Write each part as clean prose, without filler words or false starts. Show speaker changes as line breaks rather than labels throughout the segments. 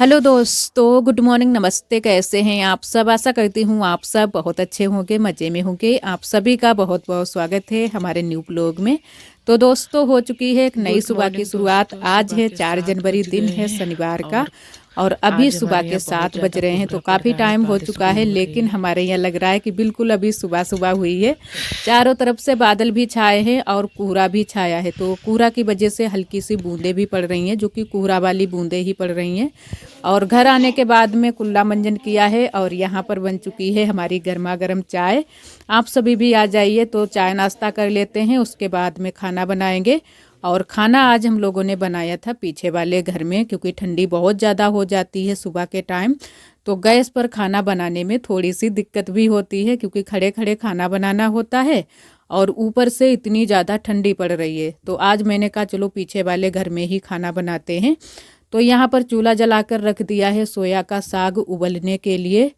Hello दोस्तों, good morning, नमस्ते। कैसे हैं आप सब? आशा करती हूँ आप सब बहुत अच्छे होंगे, मज़े में होंगे। आप सभी का बहुत बहुत स्वागत है हमारे न्यू ब्लॉग में। तो दोस्तों, हो चुकी है एक नई
गुड
सुबह की
मॉर्निंग
शुरुआत।
दोस्तों।
आज
सुबह
है
के
4
7
जनवरी,
बज
दिन
गए
है
हैं
शनिवार का।
और
और अभी
आज
सुबह
हमारे
के
यहाँ बहुत
7 बज
ज़्यादा
रहे हैं, तो
कोहरा पड़
काफ़ी
रहा है,
टाइम हो
बारिश
चुका
भी
है,
हो रही
लेकिन
है।
हमारे यहाँ लग रहा है कि बिल्कुल अभी सुबह सुबह हुई है। चारों तरफ से बादल भी छाए हैं और कोहरा भी छाया है, तो कोहरा की वजह से हल्की सी बूंदें भी पड़ रही हैं, जो कि कोहरा वाली बूंदें ही पड़ रही हैं। और घर आने के बाद में कुल्ला मंजन किया है और यहाँ पर बन चुकी है हमारी गर्मा गर्म चाय। आप सभी भी आ जाइए, तो चाय नाश्ता कर लेते हैं, उसके बाद में खाना बनाएंगे। और खाना आज हम लोगों ने बनाया था पीछे वाले घर में, क्योंकि ठंडी बहुत ज़्यादा हो जाती है सुबह के टाइम। तो गैस पर खाना बनाने में थोड़ी सी दिक्कत भी होती है, क्योंकि खड़े खड़े खाना बनाना होता है और ऊपर से इतनी ज़्यादा ठंडी पड़ रही है। तो आज मैंने कहा चलो पीछे वाले घर में ही खाना बनाते हैं। तो यहाँ पर चूल्हा जलाकर रख दिया है सोया का साग उबलने के लिए।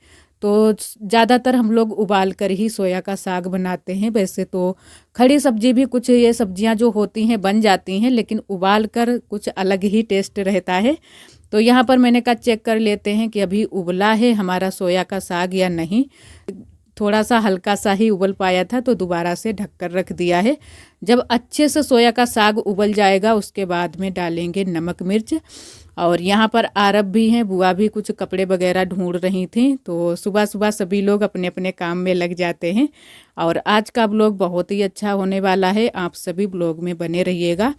तो ज़्यादातर हम लोग उबाल कर ही सोया का साग बनाते हैं। वैसे तो खड़ी सब्जी भी कुछ ये सब्जियां जो होती हैं बन जाती हैं, लेकिन उबाल कर कुछ अलग ही टेस्ट रहता है। तो यहाँ पर मैंने कहा चेक कर लेते हैं कि अभी उबला है हमारा सोया का साग या नहीं। थोड़ा सा हल्का सा ही उबल पाया था, तो दोबारा से ढककर रख दिया है। जब अच्छे से सोया का साग उबल जाएगा, उसके बाद में डालेंगे नमक मिर्च। और यहाँ पर आरब भी हैं, बुआ भी कुछ कपड़े वगैरह ढूंढ रही थी। तो सुबह सुबह सभी लोग अपने अपने काम में लग जाते हैं। और आज का ब्लॉग बहुत ही अच्छा होने वाला है, आप सभी ब्लॉग में बने रहिएगा।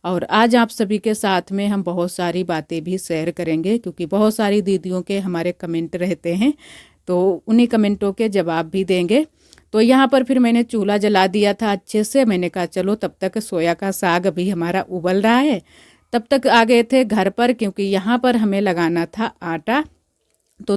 और आज आप सभी के साथ में हम बहुत सारी बातें भी शेयर करेंगे, क्योंकि बहुत सारी दीदियों के हमारे कमेंट रहते हैं, तो उन्हीं कमेंटों के जवाब भी देंगे। तो यहाँ पर फिर मैंने चूल्हा जला दिया था अच्छे से। मैंने कहा चलो तब तक सोया का साग अभी हमारा उबल रहा है, तब तक आ गए थे घर पर, क्योंकि यहाँ पर हमें लगाना था आटा। तो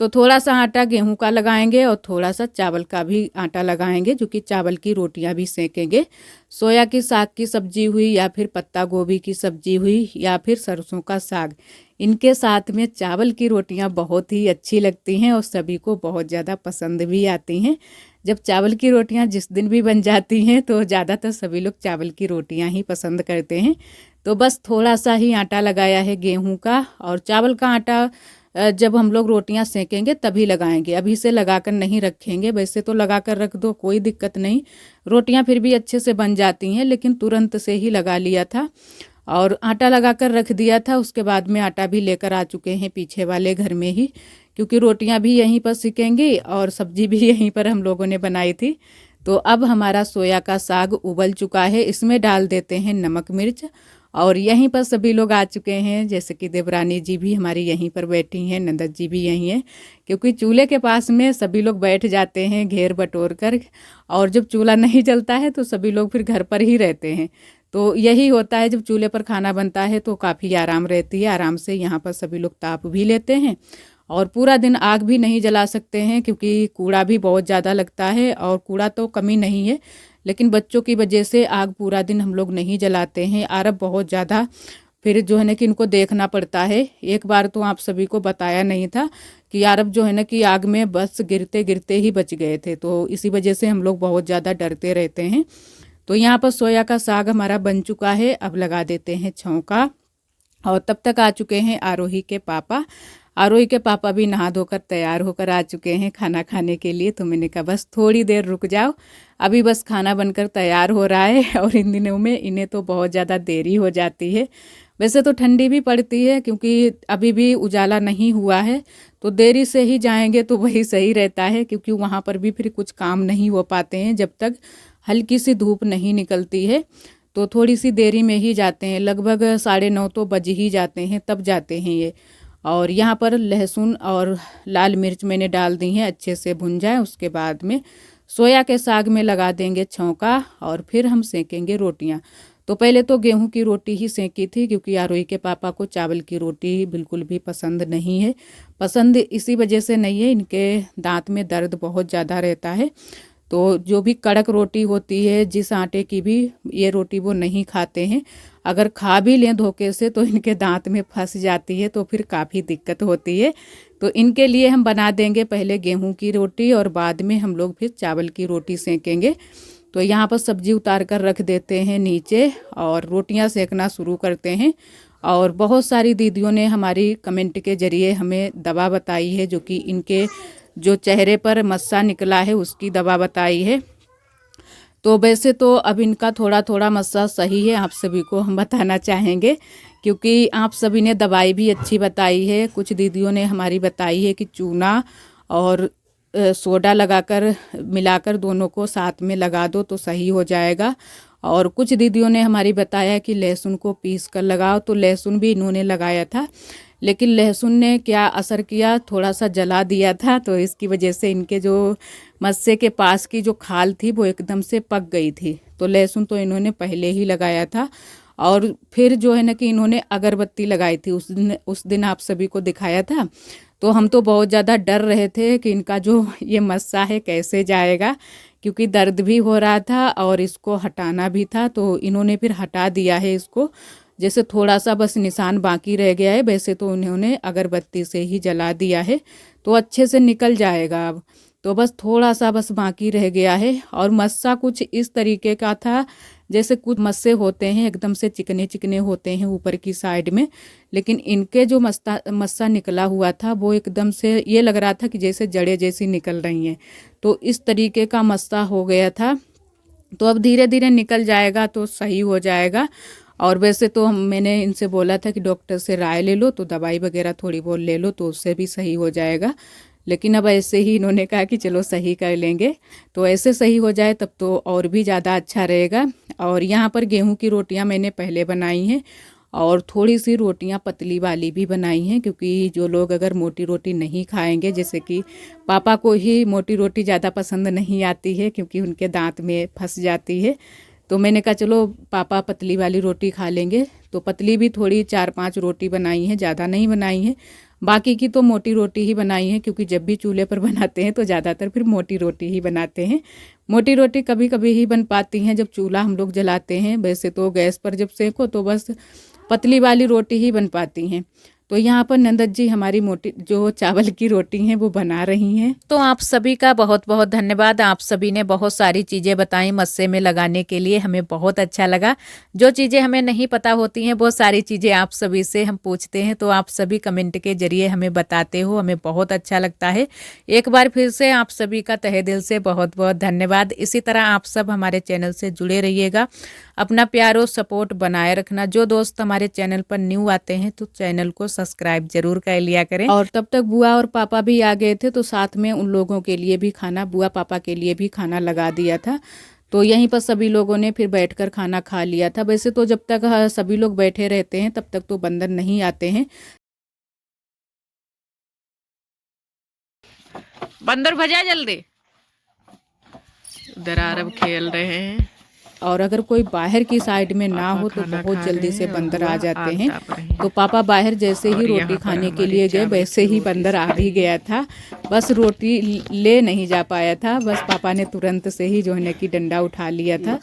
थोड़ा सा आटा गेहूं का लगाएंगे और थोड़ा सा चावल का भी आटा लगाएंगे, जो कि चावल की रोटियां भी सेकेंगे। सोया की साग की सब्जी हुई या फिर पत्ता गोभी की सब्जी हुई या फिर सरसों का साग, इनके साथ में चावल की रोटियां बहुत ही अच्छी लगती हैं और सभी को बहुत ज़्यादा पसंद भी आती हैं। जब चावल की रोटियां जिस दिन भी बन जाती हैं, तो ज़्यादातर सभी लोग चावल की रोटियां ही पसंद करते हैं। तो बस थोड़ा सा ही आटा लगाया है गेहूं का, और चावल का आटा जब हम लोग रोटियां सेकेंगे तभी लगाएंगे, अभी से लगाकर नहीं रखेंगे। वैसे तो लगाकर रख दो कोई दिक्कत नहीं, रोटियां फिर भी अच्छे से बन जाती हैं, लेकिन तुरंत से ही लगा लिया था और आटा लगाकर रख दिया था। उसके बाद में आटा भी लेकर आ चुके हैं पीछे वाले घर में ही, क्योंकि रोटियां भी यहीं पर सेकेंगी और सब्जी भी यहीं पर हम लोगों ने बनाई थी। तो अब हमारा सोया का साग उबल चुका है, इसमें डाल देते हैं नमक मिर्च। और यहीं पर सभी लोग आ चुके हैं, जैसे कि देवरानी जी भी हमारी यहीं पर बैठी हैं, नंदत जी भी यहीं हैं, क्योंकि चूल्हे के पास में सभी लोग बैठ जाते हैं घेर बटोर कर। और जब चूल्हा नहीं जलता है तो सभी लोग फिर घर पर ही रहते हैं। तो यही होता है, जब चूल्हे पर खाना बनता है तो काफ़ी आराम रहती है, आराम से यहाँ पर सभी लोग ताप भी लेते हैं। और पूरा दिन आग भी नहीं जला सकते हैं, क्योंकि कूड़ा भी बहुत ज़्यादा लगता है, और कूड़ा तो कमी नहीं है, लेकिन बच्चों की वजह से आग पूरा दिन हम लोग नहीं जलाते हैं। अरब बहुत ज़्यादा फिर जो है ना कि इनको देखना पड़ता है। एक बार तो आप सभी को बताया नहीं था कि अरब जो है ना कि आग में बस गिरते गिरते ही बच गए थे, तो इसी वजह से हम लोग बहुत ज़्यादा डरते रहते हैं। तो यहाँ पर सोया का साग हमारा बन चुका है, अब लगा देते हैं छौंका। और तब तक आ चुके हैं आरोही के पापा। आरोही के पापा भी नहा धोकर तैयार होकर आ चुके हैं खाना खाने के लिए। तो मैंने कहा बस थोड़ी देर रुक जाओ, अभी बस खाना बनकर तैयार हो रहा है। और इन दिनों में इन्हें तो बहुत ज़्यादा देरी हो जाती है। वैसे तो ठंडी भी पड़ती है, क्योंकि अभी भी उजाला नहीं हुआ है, तो देरी से ही जाएंगे तो वही सही रहता है, क्योंकि वहाँ पर भी फिर कुछ काम नहीं हो पाते हैं जब तक हल्की सी धूप नहीं निकलती है। तो थोड़ी सी देरी में ही जाते हैं, लगभग 9:30 तो बज ही जाते हैं, तब जाते हैं ये। और यहाँ पर लहसुन और लाल मिर्च मैंने डाल दी हैं, अच्छे से भुन जाए। उसके बाद में सोया के साग में लगा देंगे छौंका और फिर हम सेकेंगे रोटियाँ। तो पहले तो गेहूं की रोटी ही सेकी थी, क्योंकि आरोही के पापा को चावल की रोटी बिल्कुल भी पसंद नहीं है। पसंद इसी वजह से नहीं है, इनके दांत में दर्द बहुत ज़्यादा रहता है। तो जो भी कड़क रोटी होती है, जिस आटे की भी ये रोटी, वो नहीं खाते हैं। अगर खा भी लें धोखे से तो इनके दांत में फंस जाती है, तो फिर काफ़ी दिक्कत होती है। तो इनके लिए हम बना देंगे पहले गेहूं की रोटी और बाद में हम लोग फिर चावल की रोटी सेकेंगे। तो यहाँ पर सब्जी उतार कर रख देते हैं नीचे और रोटियाँ सेकना शुरू करते हैं। और बहुत सारी दीदियों ने हमारी कमेंट के ज़रिए हमें दवा बताई है, जो कि इनके जो चेहरे पर मस्सा निकला है उसकी दवा बताई है। तो वैसे तो अब इनका थोड़ा थोड़ा मस्सा सही है, आप सभी को हम बताना चाहेंगे, क्योंकि आप सभी ने दवाई भी अच्छी बताई है। कुछ दीदियों ने हमारी बताई है कि चूना और सोडा लगाकर मिलाकर दोनों को साथ में लगा दो तो सही हो जाएगा। और कुछ दीदियों ने हमारी बताया कि लहसुन को पीस कर लगाओ, तो लहसुन भी इन्होंने लगाया था, लेकिन लहसुन ने क्या असर किया, थोड़ा सा जला दिया था, तो इसकी वजह से इनके जो मस्से के पास की जो खाल थी वो एकदम से पक गई थी। तो लहसुन तो इन्होंने पहले ही लगाया था। और फिर जो है ना कि इन्होंने अगरबत्ती लगाई थी, उस दिन आप सभी को दिखाया था। तो हम तो बहुत ज़्यादा डर रहे थे कि इनका जो ये मस्सा है कैसे जाएगा, क्योंकि दर्द भी हो रहा था और इसको हटाना भी था। तो इन्होंने फिर हटा दिया है इसको, जैसे थोड़ा सा बस निशान बाकी रह गया है, वैसे तो उन्होंने अगरबत्ती से ही जला दिया है, तो अच्छे से निकल जाएगा अब। तो बस थोड़ा सा बस बाकी रह गया है। और मस्सा कुछ इस तरीके का था, जैसे कुछ मस्से होते हैं एकदम से चिकने चिकने होते हैं ऊपर की साइड में, लेकिन इनके जो मस्सा निकला हुआ था वो एकदम से ये लग रहा था कि जैसे जड़ें जैसी निकल रही हैं। तो इस तरीके का मस्सा हो गया था। तो अब धीरे धीरे निकल जाएगा तो सही हो जाएगा। और वैसे तो मैंने इनसे बोला था कि डॉक्टर से राय ले लो, तो दवाई वगैरह थोड़ी बहुत ले लो तो उससे भी सही हो जाएगा। लेकिन अब ऐसे ही इन्होंने कहा कि चलो सही कर लेंगे, तो ऐसे सही हो जाए तब तो और भी ज़्यादा अच्छा रहेगा। और यहाँ पर गेहूं की रोटियाँ मैंने पहले बनाई हैं, और थोड़ी सी रोटियाँ पतली वाली भी बनाई हैं, क्योंकि जो लोग अगर मोटी रोटी नहीं खाएंगे, जैसे कि पापा को ही मोटी रोटी ज़्यादा पसंद नहीं आती है क्योंकि उनके दांत में फंस जाती है, तो मैंने कहा चलो पापा पतली वाली रोटी खा लेंगे। तो पतली भी थोड़ी 4-5 रोटी बनाई हैं, ज़्यादा नहीं बनाई हैं। बाकी की तो मोटी रोटी ही बनाई है, क्योंकि जब भी चूल्हे पर बनाते हैं तो ज़्यादातर फिर मोटी रोटी ही बनाते हैं। मोटी रोटी कभी कभी ही बन पाती हैं जब चूल्हा हम लोग जलाते हैं, वैसे तो गैस पर जब सेको तो बस पतली वाली रोटी ही बन पाती हैं। तो यहाँ पर नंदत जी हमारी मोटी जो चावल की रोटी हैं वो बना रही हैं। तो आप सभी का बहुत बहुत धन्यवाद। आप सभी ने बहुत सारी चीज़ें बताई मस्से में लगाने के लिए, हमें बहुत अच्छा लगा। जो चीज़ें हमें नहीं पता होती हैं वो सारी चीज़ें आप सभी से हम पूछते हैं, तो आप सभी कमेंट के जरिए हमें बताते हो, हमें बहुत अच्छा लगता है। एक बार फिर से आप सभी का तहे दिल से बहुत बहुत धन्यवाद। इसी तरह आप सब हमारे चैनल से जुड़े रहिएगा, अपना प्यार और सपोर्ट बनाए रखना। जो दोस्त हमारे चैनल पर न्यू आते हैं तो चैनल को सब्सक्राइब जरूर कर लिया करें। और तब तक बुआ और पापा भी आ गए थे, तो साथ में उन लोगों के लिए भी खाना, बुआ पापा के लिए भी खाना लगा दिया था। तो यहीं पर सभी लोगों ने फिर बैठकर खाना खा लिया था। वैसे तो जब तक सभी लोग बैठे रहते हैं तब तक तो बंदर नहीं आते हैं। बंदर भजा जल्दी, उधर आरब खेल रहे हैं। और अगर कोई बाहर की साइड में ना हो तो बहुत जल्दी से बंदर आ जाते हैं। तो पापा बाहर जैसे ही रोटी खाने के लिए गए वैसे ही बंदर आ भी गया था, बस रोटी ले नहीं जा पाया था, बस पापा ने तुरंत से ही जो है कि डंडा उठा लिया था।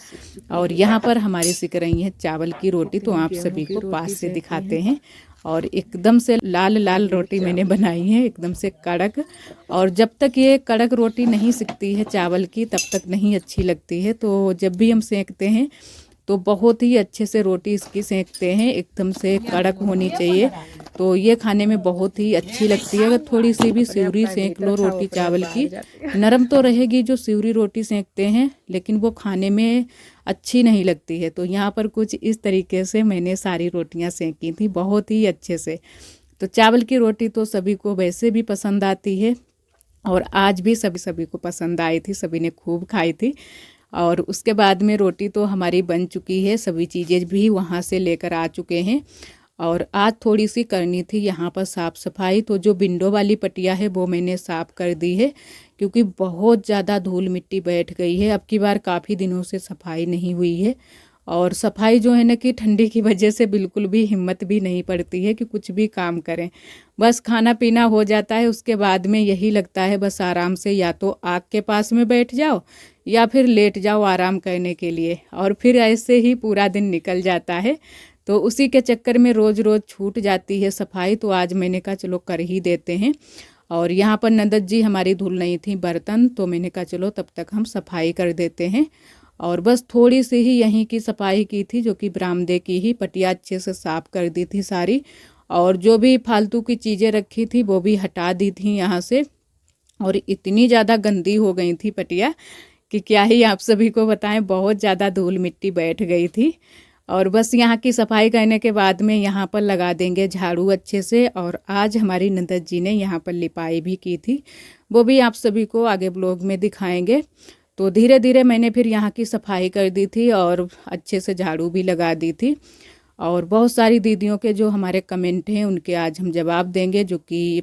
और यहाँ पर हमारी सिक रही है चावल की रोटी, तो आप सभी को पास से दिखाते हैं। और एकदम से लाल लाल रोटी मैंने बनाई है, एकदम से कड़क। और जब तक ये कड़क रोटी नहीं सिकती है चावल की तब तक नहीं अच्छी लगती है। तो जब भी हम सेकते हैं तो बहुत ही अच्छे से रोटी इसकी सेकते हैं, एकदम से कड़क होनी चाहिए, तो ये खाने में बहुत ही अच्छी लगती है। अगर थोड़ी सी भी सिवरी सेक लो रोटी चावल की, नरम तो रहेगी जो सिवरी रोटी सेकते हैं, लेकिन वो खाने में अच्छी नहीं लगती है। तो यहाँ पर कुछ इस तरीके से मैंने सारी रोटियाँ सेकी थी बहुत ही अच्छे से। तो चावल की रोटी तो सभी को वैसे भी पसंद आती है, और आज भी सभी को पसंद आई थी, सभी ने खूब खाई थी। और उसके बाद में रोटी तो हमारी बन चुकी है, सभी चीज़ें भी वहाँ से लेकर आ चुके हैं। और आज थोड़ी सी करनी थी यहाँ पर साफ़ सफाई, तो जो विंडो वाली पटिया है वो मैंने साफ़ कर दी है, क्योंकि बहुत ज़्यादा धूल मिट्टी बैठ गई है। अब की बार काफ़ी दिनों से सफाई नहीं हुई है, और सफाई जो है ना कि ठंडी की वजह से बिल्कुल भी हिम्मत भी नहीं पड़ती है कि कुछ भी काम करें। बस खाना पीना हो जाता है, उसके बाद में यही लगता है बस आराम से या तो आग के पास में बैठ जाओ या फिर लेट जाओ आराम करने के लिए, और फिर ऐसे ही पूरा दिन निकल जाता है। तो उसी के चक्कर में रोज़ रोज़ छूट जाती है सफाई, तो आज मैंने कहा चलो कर ही देते हैं। और यहाँ पर नंदत जी हमारी धुल नहीं थी बर्तन, तो मैंने कहा चलो तब तक हम सफाई कर देते हैं। और बस थोड़ी सी ही यहीं की सफाई की थी, जो कि बरामदे की ही। पटिया अच्छे से साफ कर दी थी सारी, और जो भी फालतू की चीज़ें रखी थी वो भी हटा दी थी यहाँ से। और इतनी ज़्यादा गंदी हो गई थी पटिया कि क्या ही आप सभी को बताएं, बहुत ज़्यादा धूल मिट्टी बैठ गई थी। और बस यहाँ की सफाई करने के बाद में यहाँ पर लगा देंगे झाड़ू अच्छे से। और आज हमारी नंदत जी ने यहाँ पर लिपाई भी की थी, वो भी आप सभी को आगे ब्लॉग में दिखाएंगे। तो धीरे धीरे मैंने फिर यहाँ की सफाई कर दी थी और अच्छे से झाड़ू भी लगा दी थी। और बहुत सारी दीदियों के जो हमारे कमेंट हैं उनके आज हम जवाब देंगे। जो कि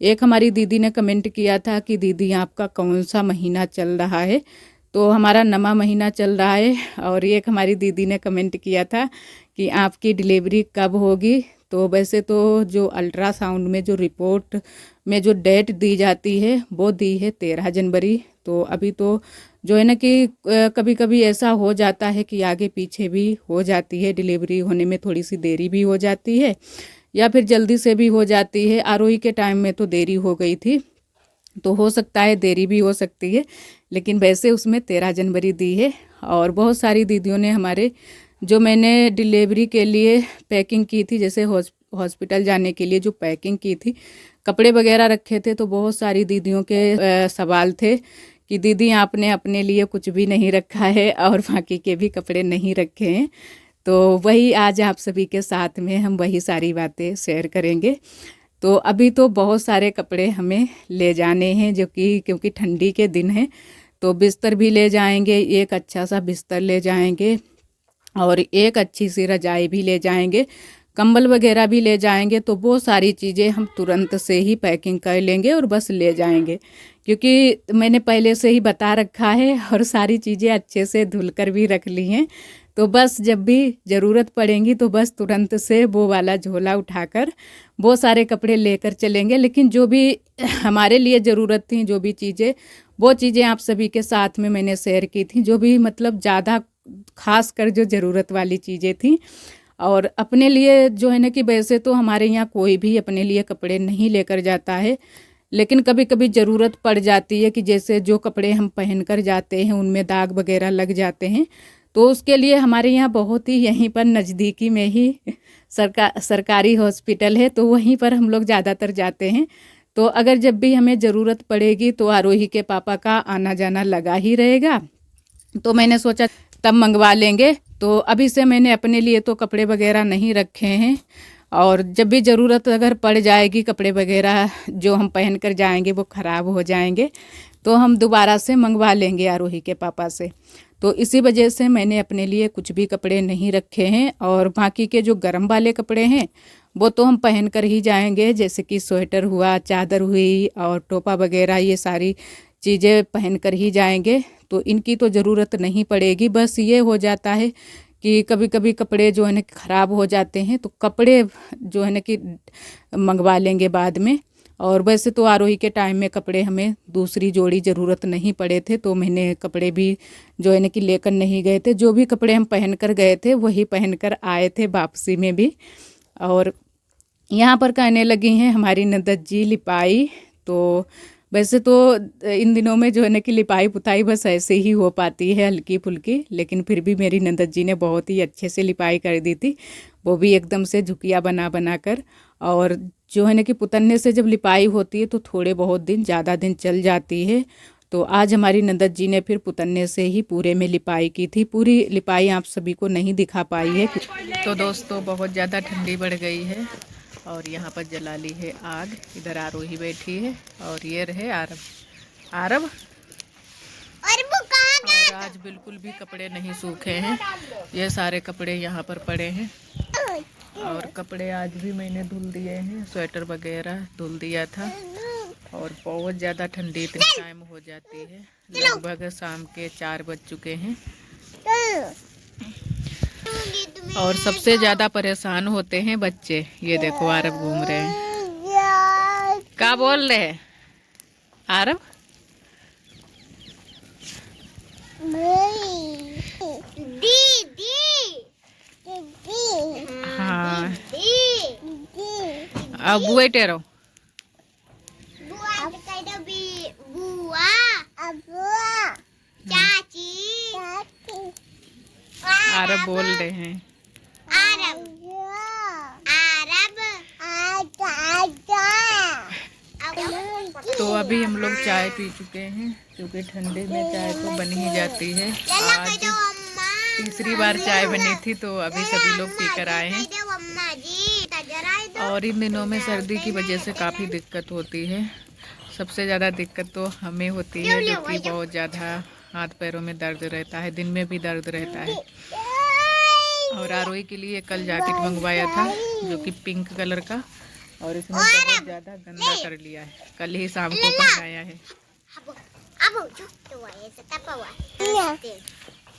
एक हमारी दीदी ने कमेंट किया था कि दीदी आपका कौन सा महीना चल रहा है, तो हमारा नवा महीना चल रहा है। और एक हमारी दीदी ने कमेंट किया था कि आपकी डिलीवरी कब होगी। तो वैसे तो जो अल्ट्रासाउंड में जो रिपोर्ट में जो डेट दी जाती है वो दी है 13 जनवरी। तो अभी तो जो है ना कि कभी कभी ऐसा हो जाता है कि आगे पीछे भी हो जाती है, डिलीवरी होने में थोड़ी सी देरी भी हो जाती है या फिर जल्दी से भी हो जाती है। आरोही के टाइम में तो देरी हो गई थी, तो हो सकता है देरी भी हो सकती है, लेकिन वैसे उसमें 13 जनवरी दी है। और बहुत सारी दीदियों ने हमारे, जो मैंने डिलीवरी के लिए पैकिंग की थी, जैसे हॉस्पिटल जाने के लिए जो पैकिंग की थी, कपड़े वगैरह रखे थे, तो बहुत सारी दीदियों के सवाल थे कि दीदी आपने अपने लिए कुछ भी नहीं रखा है और बाकी के भी कपड़े नहीं रखे हैं। तो वही आज आप सभी के साथ में हम वही सारी बातें शेयर करेंगे। तो अभी तो बहुत सारे कपड़े हमें ले जाने हैं, जो कि क्योंकि ठंडी के दिन हैं, तो बिस्तर भी ले जाएंगे, एक अच्छा सा बिस्तर ले जाएंगे और एक अच्छी सी रजाई भी ले जाएंगे, कंबल वगैरह भी ले जाएंगे। तो वो सारी चीज़ें हम तुरंत से ही पैकिंग कर लेंगे और बस ले जाएंगे, क्योंकि मैंने पहले से ही बता रखा है और सारी चीज़ें अच्छे से धुलकर भी रख ली हैं। तो बस जब भी ज़रूरत पड़ेगी तो बस तुरंत से वो वाला झोला उठाकर वो सारे कपड़े लेकर चलेंगे। लेकिन जो भी हमारे लिए ज़रूरत थी, जो भी चीज़ें, वो चीज़ें आप सभी के साथ में मैंने शेयर की थी, जो भी मतलब ज़्यादा खास कर जो ज़रूरत वाली चीज़ें थी। और अपने लिए जो है ना कि वैसे तो हमारे यहाँ कोई भी अपने लिए कपड़े नहीं लेकर जाता है, लेकिन कभी कभी ज़रूरत पड़ जाती है कि जैसे जो कपड़े हम पहन कर जाते हैं उनमें दाग वगैरह लग जाते हैं, तो उसके लिए हमारे यहाँ बहुत ही यहीं पर नज़दीकी में ही सरकारी हॉस्पिटल है, तो वहीं पर हम लोग ज़्यादातर जाते हैं। तो अगर जब भी हमें ज़रूरत पड़ेगी तो आरोही के पापा का आना जाना लगा ही रहेगा, तो मैंने सोचा तब मंगवा लेंगे। तो अभी से मैंने अपने लिए तो कपड़े वगैरह नहीं रखे हैं, और जब भी ज़रूरत अगर पड़ जाएगी, कपड़े वगैरह जो हम पहन कर जाएंगे वो ख़राब हो जाएंगे, तो हम दोबारा से मंगवा लेंगे आरोही के पापा से। तो इसी वजह से मैंने अपने लिए कुछ भी कपड़े नहीं रखे हैं। और बाकी के जो गर्म वाले कपड़े हैं वो तो हम पहन कर ही जाएंगे, जैसे कि स्वेटर हुआ, चादर हुई और टोपा वगैरह, ये सारी चीज़ें पहन कर ही जाएंगे। तो इनकी तो ज़रूरत नहीं पड़ेगी। बस ये हो जाता है कि कभी कभी कपड़े जो है ना ख़राब हो जाते हैं, तो कपड़े जो है ना कि मंगवा लेंगे बाद में। और वैसे तो आरोही के टाइम में कपड़े हमें दूसरी जोड़ी ज़रूरत नहीं पड़े थे, तो मैंने कपड़े भी जो है ना कि लेकर नहीं गए थे। जो भी कपड़े हम पहन कर गए थे वही पहन कर आए थे वापसी में भी। और यहाँ पर कहने लगी हैं हमारी नंदत जी लिपाई। तो वैसे तो इन दिनों में जो है ना कि लिपाई पुताई बस ऐसे ही हो पाती है हल्की फुल्की, लेकिन फिर भी मेरी नंदत जी ने बहुत ही अच्छे से लिपाई कर दी थी, वो भी एकदम से झुकिया बना बना कर। और जो है ना कि पुतन्ने से जब लिपाई होती है तो थोड़े बहुत दिन, ज़्यादा दिन चल जाती है। तो आज हमारी नंदत जी ने फिर पुतन्ने से ही पूरे में लिपाई की थी। पूरी लिपाई आप सभी को नहीं दिखा पाई है। तो दोस्तों बहुत ज़्यादा ठंडी बढ़ गई है और यहाँ पर जला ली है आग। इधर आरोही बैठी है और ये रहे आरब। आरब और आज बिल्कुल भी कपड़े नहीं सूखे हैं, ये सारे कपड़े यहाँ पर पड़े हैं। और कपड़े आज भी मैंने धुल दिए हैं, स्वेटर वगैरह धुल दिया था। और बहुत ज़्यादा ठंडी इतनी टाइम हो जाती है, लगभग शाम के 4 बज चुके हैं। और सबसे ज़्यादा परेशान होते हैं बच्चे। ये देखो आरब घूम रहे हैं। क्या बोल रहे हैं आरब? हाँ अब बुआ टेरो अरब बोल रहे हैं।
अरब
तो अभी हम लोग चाय पी चुके हैं, क्योंकि ठंडे में चाय तो बन ही जाती है। आज तीसरी बार चाय बनी थी, तो अभी सभी लोग पी कर आए हैं। और इन दिनों में सर्दी की वजह से काफ़ी दिक्कत होती है। सबसे ज़्यादा दिक्कत तो हमें होती है, जो कि बहुत ज़्यादा हाथ पैरों में दर्द रहता है, दिन में भी दर्द रहता है। और आरोही के लिए कल जैकेट मंगवाया था, जो कि पिंक कलर का, और इसने बहुत ज़्यादा गंदा कर लिया है। कल ही शाम को पहनाया है।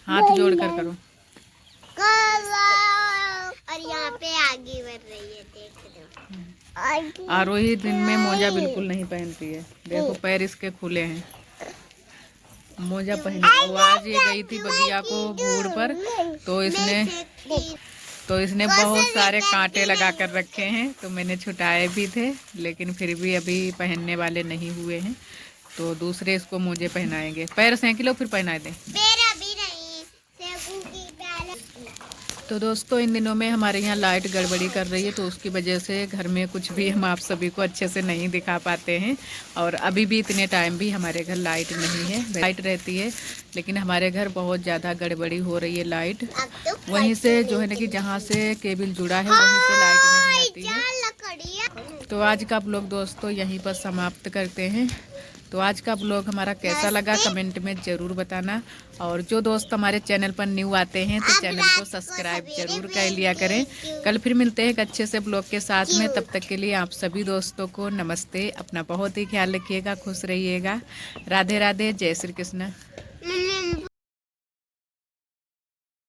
हाथ जोड़ कर करो।
और यहाँ पे आगे बढ़ रही है, देख दो।
आरोही दिन में मोजा बिल्कुल नहीं पहनती है। देखो पैर इसके खुले हैं, मोजा पहन। वो आज ये गई थी बगिया को बूढ़ पर, तो इसने बहुत सारे कांटे लगा कर रखे हैं। तो मैंने छुटाए भी थे, लेकिन फिर भी अभी पहनने वाले नहीं हुए हैं। तो दूसरे इसको मोजे पहनाएंगे। पैर सेंक लो फिर पहना दें। तो दोस्तों, इन दिनों में हमारे यहाँ लाइट गड़बड़ी कर रही है, तो उसकी वजह से घर में कुछ भी हम आप सभी को अच्छे से नहीं दिखा पाते हैं। और अभी भी इतने टाइम भी हमारे घर लाइट नहीं है। लाइट रहती है, लेकिन हमारे घर बहुत ज़्यादा गड़बड़ी हो रही है। लाइट वहीं से जो है ना कि जहाँ से केबल जुड़ा है वहीं से लाइट नहीं आती है। तो आज का ब्लॉग दोस्तों यहीं पर समाप्त करते हैं। तो आज का ब्लॉग हमारा कैसा लगा कमेंट में ज़रूर बताना। और जो दोस्त हमारे चैनल पर न्यू आते हैं तो चैनल को सब्सक्राइब जरूर कर लिया करें। कल फिर मिलते हैं एक अच्छे से ब्लॉग के साथ में। तब तक के लिए आप सभी दोस्तों को नमस्ते। अपना बहुत ही ख्याल रखिएगा, खुश रहिएगा। राधे राधे, जय श्री कृष्ण।